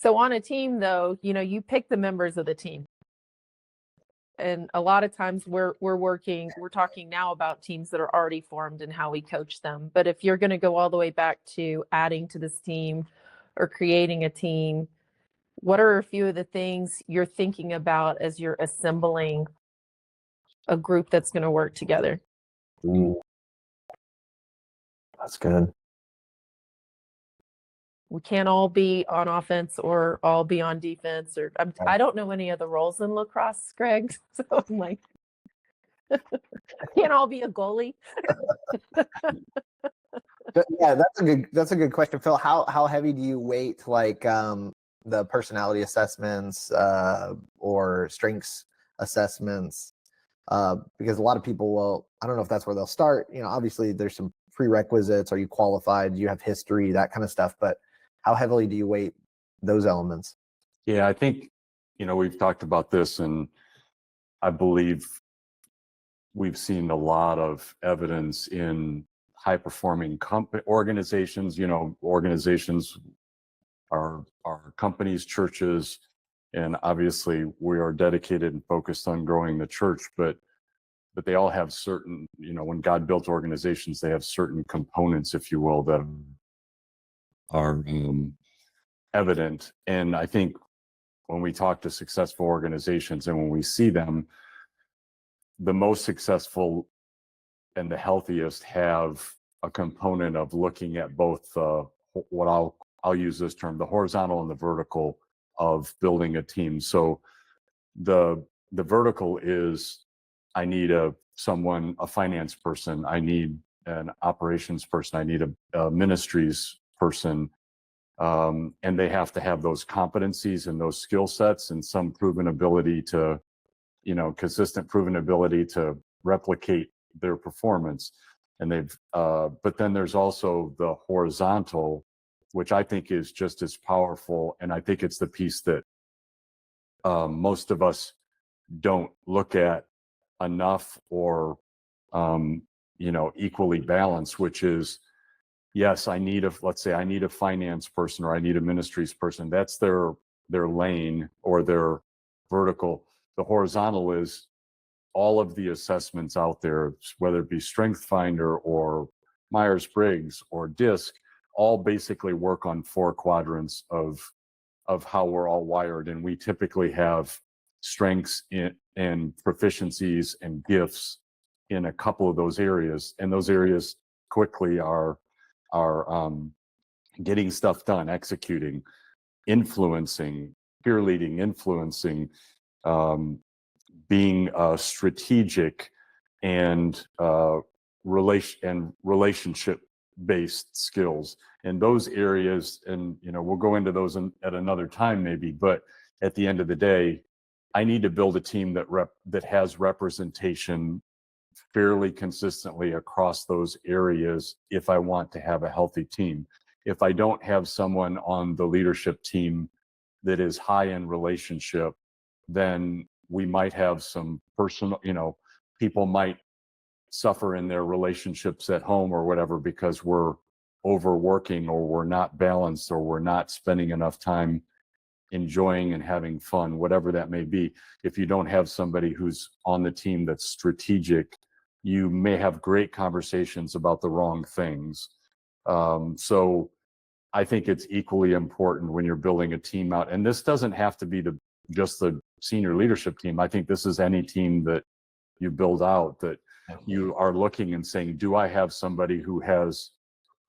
So on a team though, you pick the members of the team. And a lot of times we're talking now about teams that are already formed and how we coach them. But if you're going to go all the way back to adding to this team or creating a team, what are a few of the things you're thinking about as you're assembling a group that's going to work together? Ooh, that's good. We can't all be on offense or all be on defense. Or I don't know any other roles in lacrosse, Greg. So I'm like, can't all be a goalie. Yeah, that's a good question, Phil. How heavy do you weight like the personality assessments or strengths assessments? Because a lot of people will, I don't know if that's where they'll start. Obviously there's some prerequisites. Are you qualified? Do you have history? That kind of stuff. But how heavily do you weight those elements? Yeah, I think, we've talked about this, and I believe we've seen a lot of evidence in high-performing organizations. Organizations are companies, churches, and obviously we are dedicated and focused on growing the church, but they all have certain, when God built organizations, they have certain components, if you will, that are evident. And I think when we talk to successful organizations and when we see them, the most successful and the healthiest have a component of looking at both what I'll use this term, the horizontal and the vertical of building a team. So the vertical is, I need a finance person, I need an operations person, I need a ministries person, and they have to have those competencies and those skill sets and some proven ability to, consistent proven ability to replicate their performance. And but then there's also the horizontal, which I think is just as powerful. And I think it's the piece that most of us don't look at enough or, equally balanced, which is, yes, let's say I need a finance person or I need a ministries person. That's their lane or their vertical. The horizontal is all of the assessments out there, whether it be StrengthsFinder or Myers-Briggs or DISC, all basically work on 4 quadrants of how we're all wired. And we typically have strengths and proficiencies and gifts in a couple of those areas. And those areas quickly are getting stuff done, executing, influencing, peer-leading, influencing, being strategic and relationship-based skills. And those areas, and we'll go into those at another time maybe, but at the end of the day, I need to build a team that has representation fairly consistently across those areas if I want to have a healthy team. If I don't have someone on the leadership team that is high in relationship, then we might have some personal, people might suffer in their relationships at home or whatever because we're overworking or we're not balanced or we're not spending enough time enjoying and having fun, whatever that may be. If you don't have somebody who's on the team that's strategic, you may have great conversations about the wrong things. So I think it's equally important when you're building a team out. And this doesn't have to be just the senior leadership team. I think this is any team that you build out, that you are looking and saying, do I have somebody who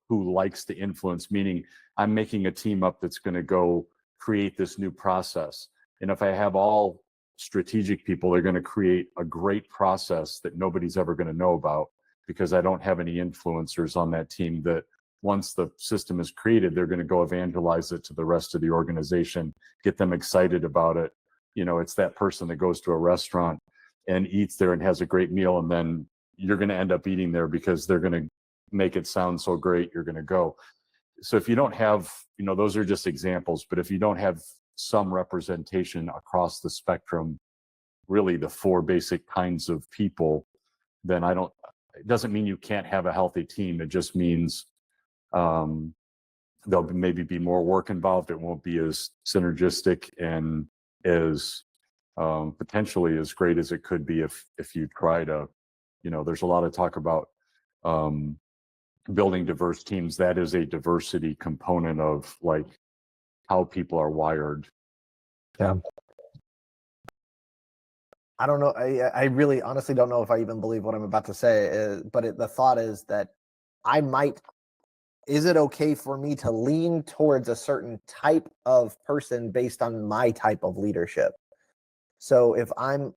likes to influence? Meaning I'm making a team up that's going to go create this new process. And if I have all strategic people, they're going to create a great process that nobody's ever going to know about, because I don't have any influencers on that team that once the system is created, they're going to go evangelize it to the rest of the organization, get them excited about it. It's that person that goes to a restaurant and eats there and has a great meal, and then you're going to end up eating there because they're going to make it sound so great, you're going to go. So if you don't have, those are just examples, but if you don't have some representation across the spectrum, really the 4 basic kinds of people, then it doesn't mean you can't have a healthy team. It just means there'll maybe be more work involved. It won't be as synergistic and as potentially as great as it could be if you try to, there's a lot of talk about building diverse teams. That is a diversity component of like how people are wired. Yeah. I don't know. I really honestly don't know if I even believe what I'm about to say, but the thought is that is it okay for me to lean towards a certain type of person based on my type of leadership? So if I'm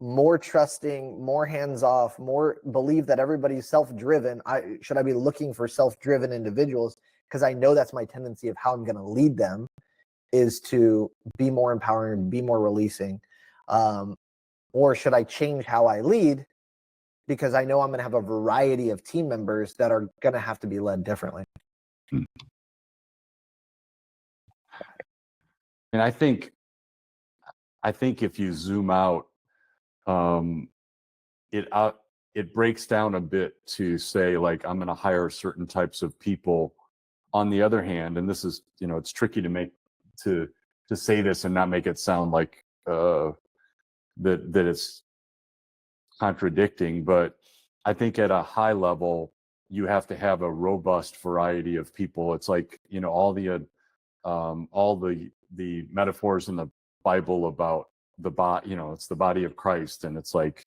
more trusting, more hands-off, more believe that everybody's self-driven, should I be looking for self-driven individuals? Because I know that's my tendency of how I'm going to lead them, is to be more empowering, be more releasing. Or should I change how I lead? Because I know I'm going to have a variety of team members that are going to have to be led differently. And I think if you zoom out, it breaks down a bit to say, like, I'm going to hire certain types of people. On the other hand, and this is, it's tricky to say this and not make it sound like that it's contradicting, but I think at a high level, you have to have a robust variety of people. It's like, all the metaphors in the Bible about the body, it's the body of Christ, and it's like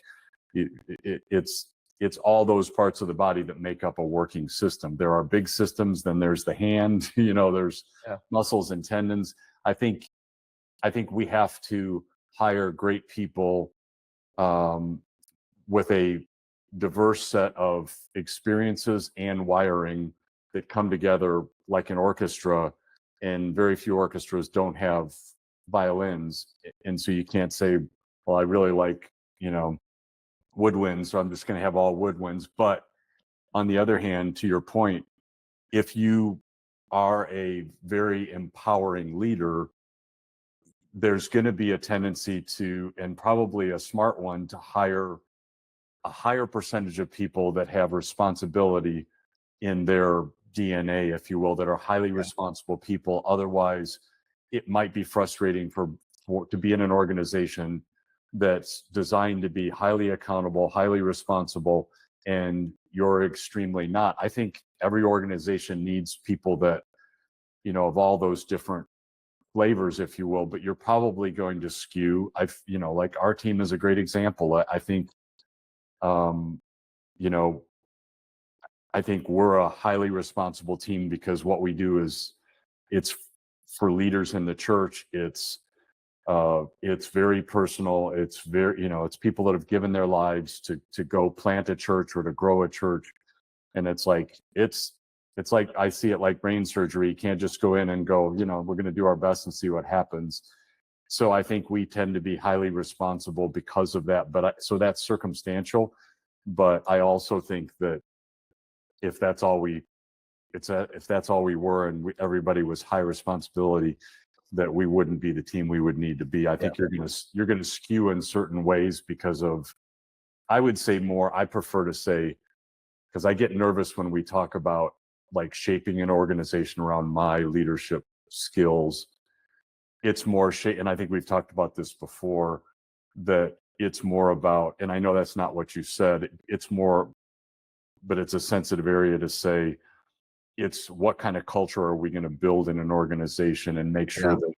it's all those parts of the body that make up a working system. There are big systems, then there's the hand, there's muscles and tendons. I think we have to hire great people with a diverse set of experiences and wiring that come together like an orchestra, and very few orchestras don't have violins, and so you can't say, well, I really like woodwinds, so I'm just going to have all woodwinds. But on the other hand, to your point, if you are a very empowering leader, there's going to be a tendency to, and probably a smart one, to hire a higher percentage of people that have responsibility in their DNA, if you will, that are highly responsible people. Otherwise, it might be frustrating to be in an organization that's designed to be highly accountable, highly responsible, and you're extremely not. I think every organization needs people that, of all those different flavors, if you will, but you're probably going to skew. Like our team is a great example. I think I think we're a highly responsible team because what we do is, it's for leaders in the church. It's very personal. It's very, it's people that have given their lives to go plant a church or to grow a church. And it's like I see it like brain surgery. You can't just go in and go, we're going to do our best and see what happens. So I think we tend to be highly responsible because of that. So that's circumstantial. But I also think that if that's all we were, and everybody was high responsibility, that we wouldn't be the team we would need to be. I think you're going to skew in certain ways because of, I would say more, I prefer to say, because I get nervous when we talk about like shaping an organization around my leadership skills. It's more and I think we've talked about this before, that it's more about, and I know that's not what you said, it's more, but it's a sensitive area to say, it's what kind of culture are we going to build in an organization, and make sure that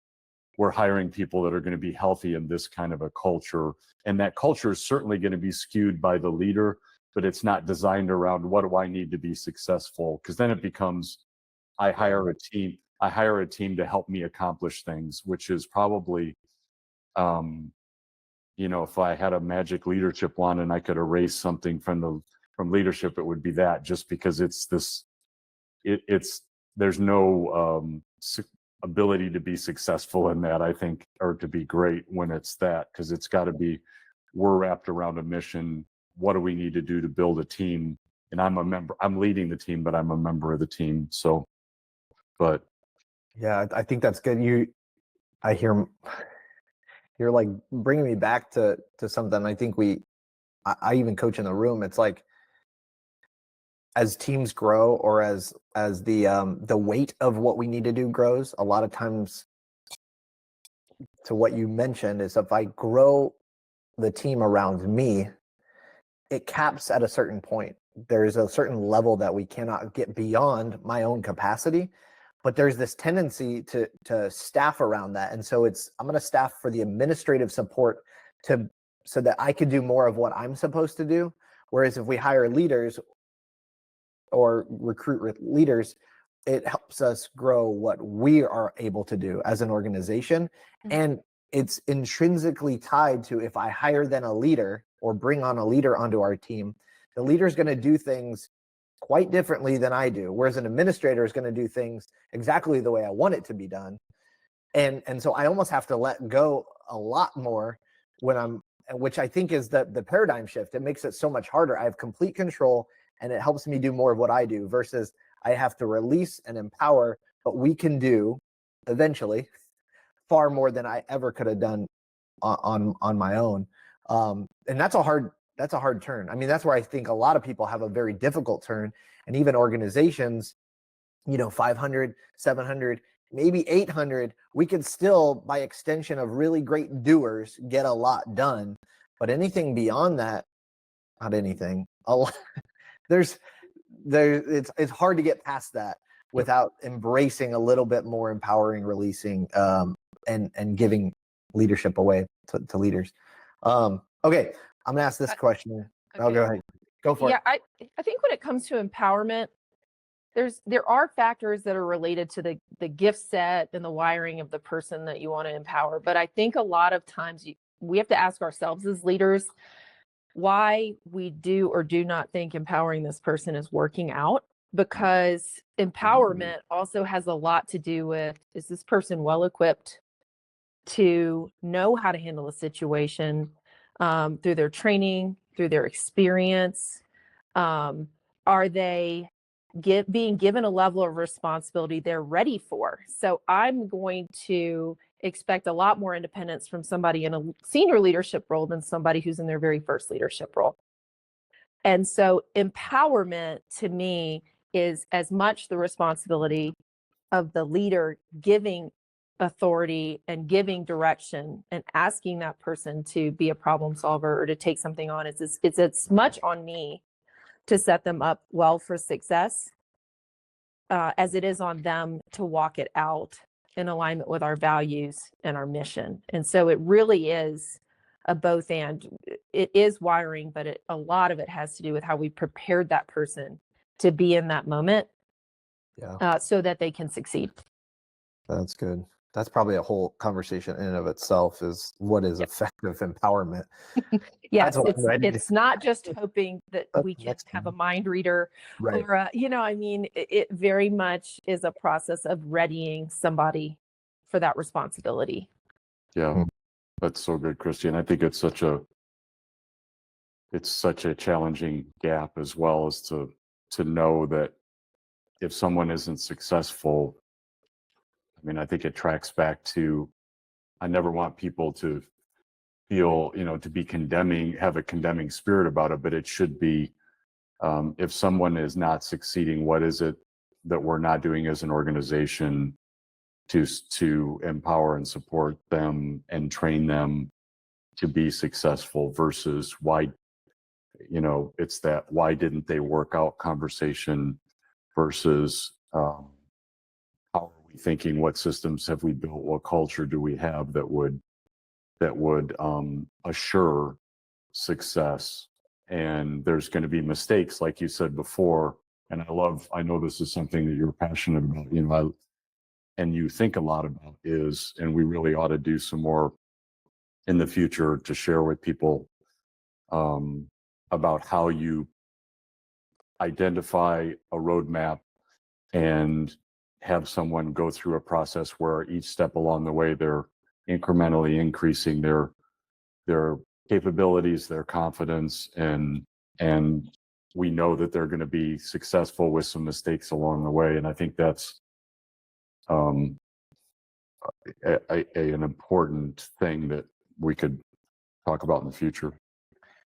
we're hiring people that are going to be healthy in this kind of a culture. And that culture is certainly going to be skewed by the leader, but it's not designed around what do I need to be successful? Because then it becomes, I hire a team to help me accomplish things, which is probably, if I had a magic leadership wand and I could erase something from leadership, it would be that, just because there's no ability to be successful in that, I think, or to be great when it's that, because it's got to be, we're wrapped around a mission. What do we need to do to build a team? And I'm leading the team, but I'm a member of the team. So, but yeah, I think that's good. I hear you're like bringing me back to something. I think I even coach in the room. It's like, as teams grow, or as the weight of what we need to do grows, a lot of times, to what you mentioned, is if I grow the team around me, it caps at a certain point. There's a certain level that we cannot get beyond my own capacity, but there's this tendency to staff around that. And so I'm going to staff for the administrative support so that I could do more of what I'm supposed to do. Whereas if we hire leaders or recruit leaders, it helps us grow what we are able to do as an organization. And it's intrinsically tied to, if I hire then a leader or bring on a leader onto our team, the leader is going to do things quite differently than I do. Whereas an administrator is going to do things exactly the way I want it to be done. And so I almost have to let go a lot more which I think is the paradigm shift. It makes it so much harder. I have complete control, and it helps me do more of what I do, versus I have to release and empower, but we can do eventually far more than I ever could have done on my own. And that's a hard turn. I mean, that's where I think a lot of people have a very difficult turn, and even organizations, 500, 700, maybe 800, we could still, by extension of really great doers, get a lot done. But anything beyond that, not anything. A lot, it's hard to get past that without embracing a little bit more empowering, releasing, and giving leadership away to leaders. Okay, I'm gonna ask this question. Okay. I'll go ahead. Go for it. Yeah, I think when it comes to empowerment, there are factors that are related to the gift set and the wiring of the person that you want to empower. But I think a lot of times we have to ask ourselves as leaders why we do or do not think empowering this person is working out, because empowerment also has a lot to do with, is this person well equipped to know how to handle a situation, through their training, through their experience? Are they being given a level of responsibility they're ready for? So I'm going to expect a lot more independence from somebody in a senior leadership role than somebody who's in their very first leadership role. And so empowerment to me is as much the responsibility of the leader giving authority and giving direction and asking that person to be a problem solver or to take something on. It's as much on me to set them up well for success as it is on them to walk it out in alignment with our values and our mission. And so it really is a both and. It is wiring, but a lot of it has to do with how we prepared that person to be in that moment, so that they can succeed. That's good. That's probably a whole conversation in and of itself, is what is effective empowerment. Yes, it's not just hoping that we can have a mind reader, right? Or it very much is a process of readying somebody for that responsibility. Yeah, that's so good, Christy. And I think it's such a challenging gap, as well, as to know that if someone isn't successful, I mean, I think it tracks back to, I never want people to feel, to be have a condemning spirit about it, but it should be, if someone is not succeeding, what is it that we're not doing as an organization to empower and support them and train them to be successful, versus why, it's that why didn't they work out conversation, versus how are we thinking, what systems have we built, what culture do we have that would assure success. And there's going to be mistakes, like you said before. And I know this is something that you're passionate about, and you think a lot about, and we really ought to do some more in the future to share with people about how you identify a roadmap and have someone go through a process where each step along the way they're incrementally increasing their capabilities, their confidence, and we know that they're going to be successful with some mistakes along the way. And I think that's an important thing that we could talk about in the future.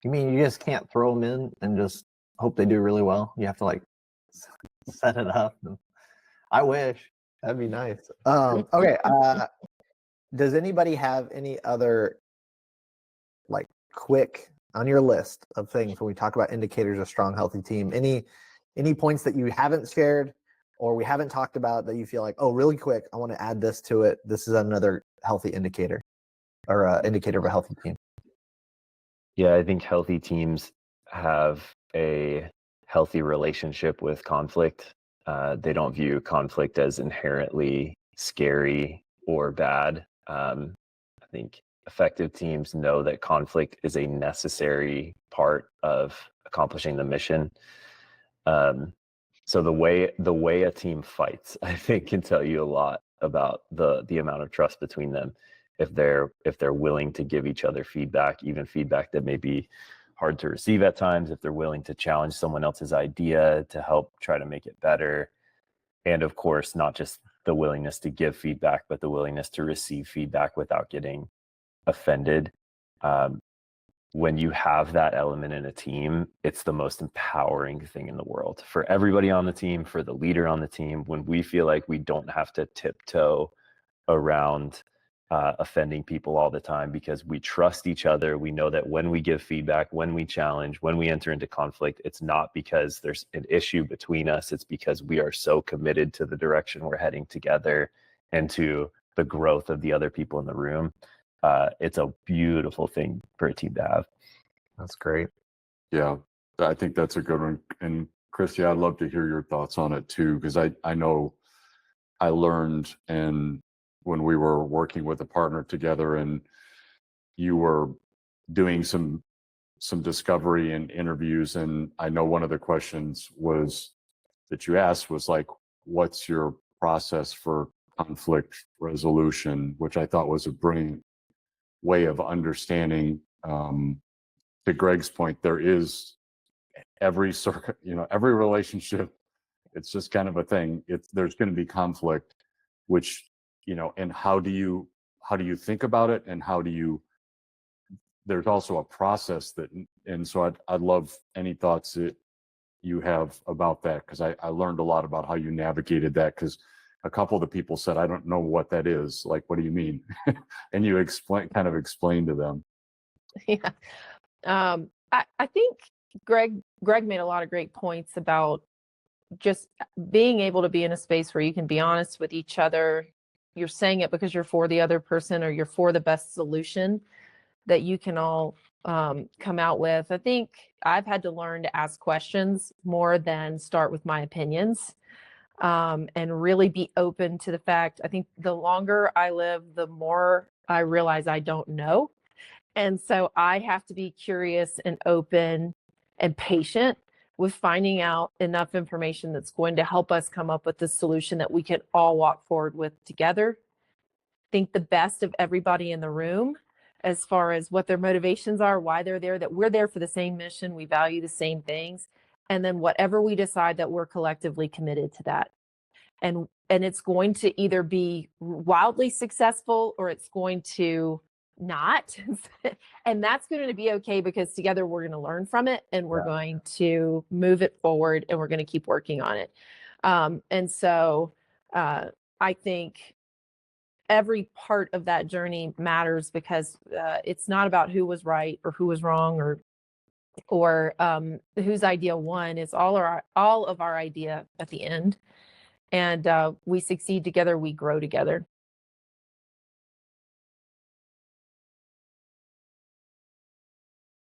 You mean you just can't throw them in and just hope they do really well? You have to set it up. I wish that'd be nice. Okay. Does anybody have any other like quick on your list of things when we talk about indicators of strong, healthy team? Any points that you haven't shared or we haven't talked about that you feel like, oh, really quick, I want to add this to it. This is another healthy indicator or indicator of a healthy team. Yeah, I think healthy teams have a healthy relationship with conflict. They don't view conflict as inherently scary or bad. I think effective teams know that conflict is a necessary part of accomplishing the mission. So the way a team fights, I think, can tell you a lot about the amount of trust between them. If they're willing to give each other feedback, even feedback that may be hard to receive at times, if they're willing to challenge someone else's idea to help try to make it better. And of course, not just the willingness to give feedback, but the willingness to receive feedback without getting offended. When you have that element in a team, it's the most empowering thing in the world for everybody on the team, for the leader on the team. When we feel like we don't have to tiptoe around offending people all the time because we trust each other. We know that when we give feedback, when we challenge, when we enter into conflict, it's not because there's an issue between us. It's because we are so committed to the direction we're heading together and to the growth of the other people in the room. It's a beautiful thing for a team to have. That's great. Yeah, I think that's a good one. And Christy, I'd love to hear your thoughts on it too, because I know I learned when we were working with a partner together and you were doing some discovery and interviews, and I know one of the questions that you asked was like, what's your process for conflict resolution, which I thought was a brilliant way of understanding. To Greg's point, there is every every relationship, it's just kind of a thing. There's going to be conflict, which, and how do you think about it, and there's also a process and so I'd love any thoughts that you have about that, because I learned a lot about how you navigated that, because a couple of the people said, I don't know what that is. Like, what do you mean? And you kind of explained to them. Yeah. I think Greg made a lot of great points about just being able to be in a space where you can be honest with each other. You're saying it because you're for the other person, or you're for the best solution that you can all come out with. I think I've had to learn to ask questions more than start with my opinions, and really be open to the fact. I think the longer I live, the more I realize I don't know. And so I have to be curious and open and patient with finding out enough information that's going to help us come up with the solution that we can all walk forward with together. Think the best of everybody in the room as far as what their motivations are, why they're there, that we're there for the same mission, we value the same things. And then whatever we decide, that we're collectively committed to that. And it's going to either be wildly successful or it's going to not. And that's going to be okay, because together we're going to learn from it, and we're going to move it forward, and we're going to keep working on it. And so I think every part of that journey matters, because it's not about who was right or who was wrong, or whose idea won. It's all of our idea at the end. And we succeed together, we grow together.